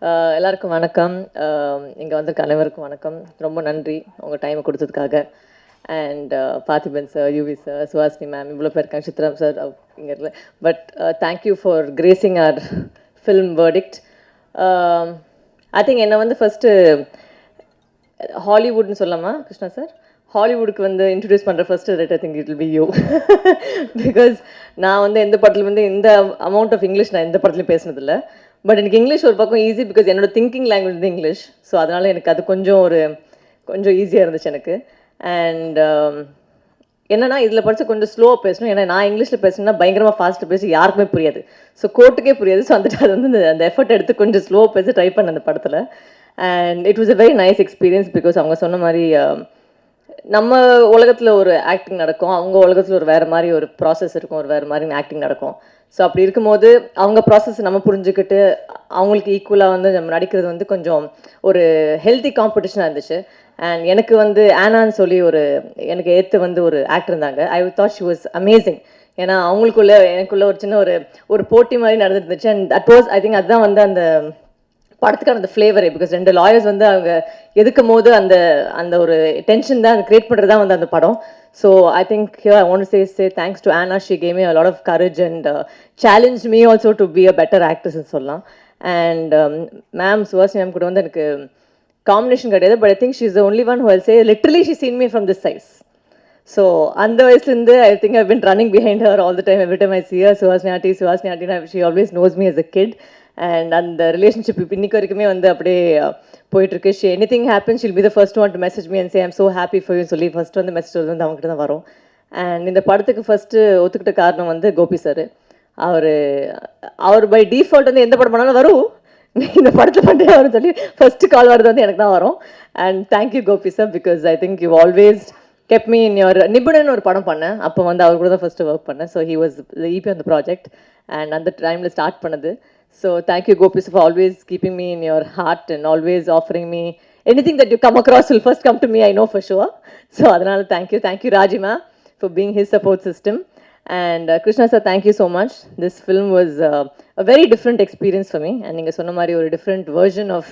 எல்லாருக்கும் வணக்கம். இங்கே வந்திருக்க அனைவருக்கும் வணக்கம். ரொம்ப நன்றி உங்கள் டைமை கொடுத்ததுக்காக. And Parthiban sir, Yuvi sir, Suhasini ma'am, இவ்வளோ பேர் இருக்காங்க, சித்ரம் சார் இங்கே இல்லை. But thank you for gracing our film verdict. I think என்னை வந்து ஃபஸ்ட்டு ஹாலிவுட்னு சொல்லாமா கிருஷ்ணா சார்? ஹாலிவுட்டுக்கு வந்து இன்ட்ரடியூஸ் பண்ணுற first rate I think it will be you. Because நான் வந்து எந்த படத்தில் வந்து இந்த அமௌண்ட் ஆஃப் இங்கிலீஷ் நான் எந்த படத்துலையும் பேசினதில்லை. பட் எனக்கு இங்கிலீஷ் ஒரு பக்கம் ஈஸி, பிகாஸ் என்னோட திங்கிங் லாங்குவேஜ் வந்து இங்கிலீஷ். ஸோ அதனால் எனக்கு அது கொஞ்சம் ஈஸியாக இருந்துச்சு எனக்கு. அண்ட் என்னன்னா இதில் படித்து கொஞ்சம் ஸ்லோவாக பேசணும். ஏன்னா நான் இங்கிலீஷில் பேசணுன்னா பயங்கரமாக ஃபாஸ்ட்டாக பேசி யாருக்குமே புரியாது. ஸோ கோர்ட்டுக்கே புரியாது. ஸோ வந்துட்டு அது வந்து அந்த எஃபர்ட் எடுத்து கொஞ்சம் ஸ்லோவாக பேச ட்ரை பண்ணேன் அந்த படத்தில். And it was a very nice experience. Because அவங்க சொன்ன மாதிரி நம்ம உலகத்தில் ஒரு ஆக்டிங் நடக்கும், அவங்க உலகத்தில் ஒரு வேறு மாதிரி ஒரு ப்ராசஸ் இருக்கும், ஒரு வேறு மாதிரி ஆக்டிங் நடக்கும். ஸோ அப்படி இருக்கும்போது அவங்க ப்ராசஸ் நம்ம புரிஞ்சுக்கிட்டு அவங்களுக்கு ஈக்குவலாக வந்து நம்ம நடிக்கிறது வந்து கொஞ்சம் ஒரு ஹெல்த்தி காம்படிஷனாக இருந்துச்சு. அண்ட் எனக்கு வந்து ஆனான்னு சொல்லி எனக்கு ஏற்று வந்து ஒரு ஆக்டர் இருந்தாங்க. I thought she was amazing. ஏன்னா அவங்களுக்குள்ள எனக்குள்ள ஒரு சின்ன ஒரு போட்டி மாதிரி நடந்துருந்துச்சு. And that was I think அதுதான் வந்து அந்த படத்துக்கான அந்த ஃப்ளேவரே. பிகாஸ் 2 லாயர்ஸ் வந்து அவங்க எதுக்கும் போது அந்த ஒரு டென்ஷன் தான் கிரியேட் பண்ணுறது தான் வந்து அந்த படம். So I think here I want to say thanks to ஆனா. She gave me a lot of courage and challenge me also to be a better ஆக்ட்ரஸ்ன்னு சொல்லலாம். அண்ட் மேம் சுஹாசினி மேம் கூட வந்து எனக்கு காம்பினேஷன் கிடையாது. But I think she is the only one who will say literally she seen me from this size. ஸோ அந்த வயசுலேருந்து I think I been running behind her all the time. Every time I see her Suhasini ஆண்டினா she always knows me as a kid. And அந்த relationship இப்போ இன்னைக்கு வரைக்குமே வந்து அப்படியே போயிட்டுருக்கு. Anything happen she'll be the first one to message me and say I'm so happy for you சொல்லி first வந்து மெசேஜ் வந்து அவங்ககிட்ட தான் வரும். அண்ட் இந்த படத்துக்கு ஃபஸ்ட்டு ஒத்துக்கிட்ட காரணம் வந்து கோபி சார். அவர் பை டிஃபால்ட் வந்து எந்த படம் பண்ணாலும் வரும், இந்த படத்தில் பண்ணுறேன் வரும்னு சொல்லி ஃபஸ்ட்டு கால் வருது வந்து எனக்கு தான் வரும். And thank you Gopi sir, because I think you always kept me in your Nibunan ஒரு படம் பண்ணேன். அப்போ வந்து அவர் கூட தான் ஃபஸ்ட்டு ஒர்க் பண்ணேன். So he was EP on the project and அந்த டைமில் ஸ்டார்ட் பண்ணது. So thank you Gopi for always keeping me in your heart and always offering me anything that you come across will first come to me, I know for sure. So adanal thank you Rajima for being his support system. And Krishna sir, thank you so much. This film was a very different experience for me, and neenga sonna mari or different version of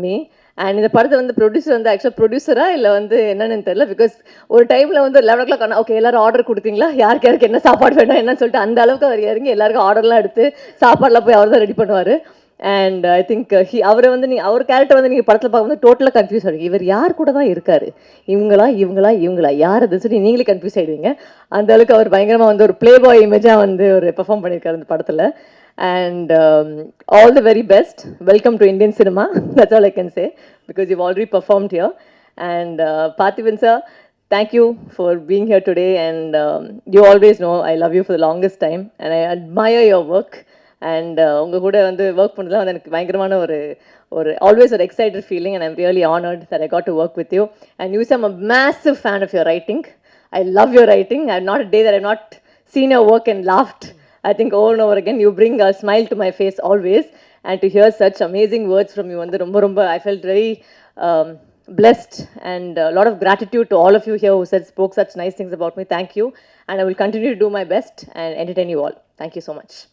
me. And இந்த படத்தை வந்து producer வந்து ஆக்சுவலாக ப்ரொடியூசராக இல்லை வந்து என்னன்னு தெரியல. Because ஒரு டைமில் வந்து 11 o'clock ஆனால் ஓகே எல்லோரும் ஆர்டர் கொடுத்தீங்களா, யாருக்கு என்ன சாப்பாடு வேணும் என்னன்னு சொல்லிட்டு அந்த அளவுக்கு அவர் இறங்கி எல்லாருக்கும் ஆர்டர்லாம் எடுத்து சாப்பாடெலாம் போய் அவர் தான் ரெடி பண்ணுவார். அண்ட் ஐ திங்க் அவரை வந்து அவர் கேரக்டர் வந்து நீங்கள் படத்தில் பார்க்கும்போது டோட்டலாக கன்ஃபியூஸ் ஆகிடுங்க. இவர் யார் கூட தான் இருக்கார், இவங்களா யார் அது சொல்லி நீங்களே கன்ஃபியூஸ் ஆகிடுவீங்க. அந்த அளவுக்கு அவர் பயங்கரமாக வந்து ஒரு ப்ளே பாய் இமேஜாக வந்து ஒரு பெர்ஃபார்ம் பண்ணியிருக்காரு அந்த படத்தில். And all the very best. Welcome to Indian cinema. That's all I can say, because you've already performed here. And Parthiban sir, thank you for being here today. And you always know I love you for the longest time, and I admire your work. And உங்கள் கூட வந்து work பண்ணதுலாம் வந்து எனக்கு பயங்கரமான ஒரு always ஒரு excited feeling, and I'm really honored that I got to work with you. And you say I'm a massive fan of your writing. I love your writing. I'm not a day that I've not seen your work and laughed. I think over and over again you bring a smile to my face always, and to hear such amazing words from you and romba I felt very blessed, and a lot of gratitude to all of you here who spoke such nice things about me. Thank you, and I will continue to do my best and entertain you all. Thank you so much.